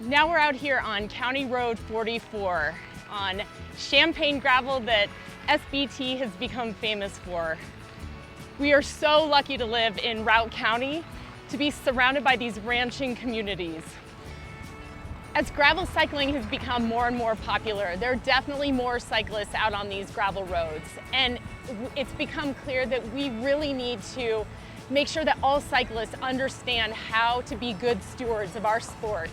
Now we're out here on County Road 44 on champagne gravel that SBT has become famous for. We are so lucky to live in Routt County, to be surrounded by these ranching communities. As gravel cycling has become more and more popular, there are definitely more cyclists out on these gravel roads. And it's become clear that we really need to make sure that all cyclists understand how to be good stewards of our sport.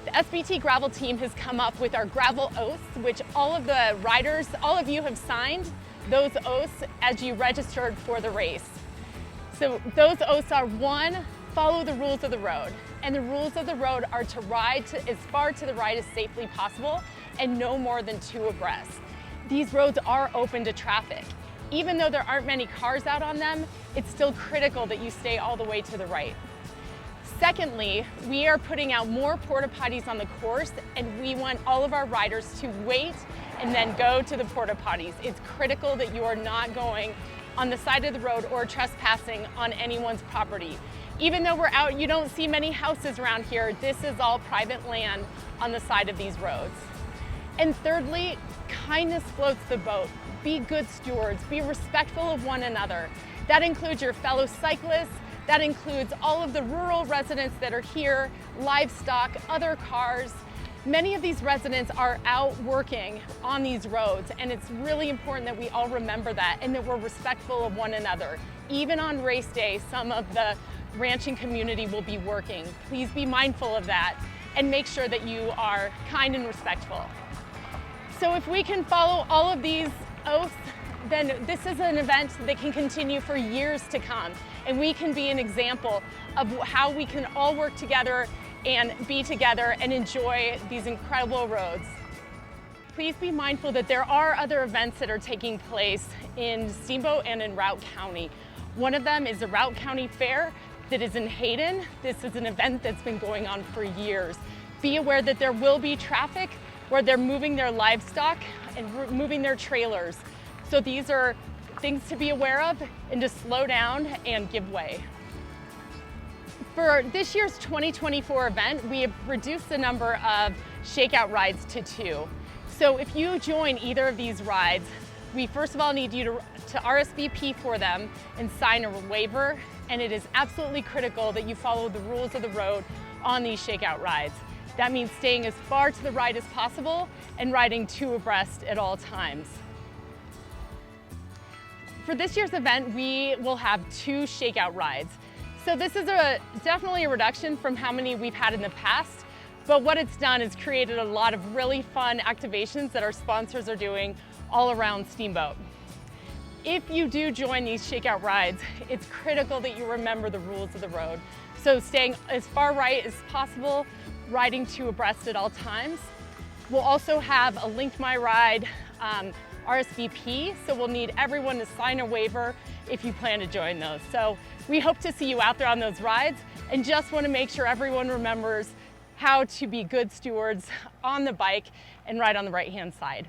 The SBT gravel team has come up with our GRVL Oaths, which all of the riders, all of you have signed those oaths as you registered for the race. So those oaths are: 1, follow the rules of the road. And the rules of the road are to ride as far to the right as safely possible and no more than 2 abreast. These roads are open to traffic. Even though there aren't many cars out on them, it's still critical that you stay all the way to the right. Secondly, we are putting out more porta potties on the course, and we want all of our riders to wait and then go to the porta potties. It's critical that you are not going on the side of the road or trespassing on anyone's property. Even though we're out, you don't see many houses around here. This is all private land on the side of these roads. And thirdly, kindness floats the boat. Be good stewards, be respectful of one another. That includes your fellow cyclists, that includes all of the rural residents that are here, livestock, other cars. Many of these residents are out working on these roads, and it's really important that we all remember that and that we're respectful of one another. Even on race day, some of the ranching community will be working. Please be mindful of that and make sure that you are kind and respectful. So if we can follow all of these oaths, then this is an event that can continue for years to come, and we can be an example of how we can all work together and be together and enjoy these incredible roads. Please be mindful that there are other events that are taking place in Steamboat and in Routt County. One of them is the Routt County Fair that is in Hayden. This is an event that's been going on for years. Be aware that there will be traffic where they're moving their livestock and moving their trailers. So these are things to be aware of and to slow down and give way. For this year's 2024 event, we have reduced the number of shakeout rides to 2. So if you join either of these rides, we first of all need you to RSVP for them and sign a waiver, and it is absolutely critical that you follow the rules of the road on these shakeout rides. That means staying as far to the right as possible and riding 2 abreast at all times. For this year's event, we will have 2 shakeout rides. So this is definitely a reduction from how many we've had in the past, but what it's done is created a lot of really fun activations that our sponsors are doing all around Steamboat. If you do join these shakeout rides, it's critical that you remember the rules of the road. So staying as far right as possible, riding 2 abreast at all times. We'll also have a Link My Ride RSVP, so we'll need everyone to sign a waiver if you plan to join those. So we hope to see you out there on those rides, and just want to make sure everyone remembers how to be good stewards on the bike and ride on the right-hand side.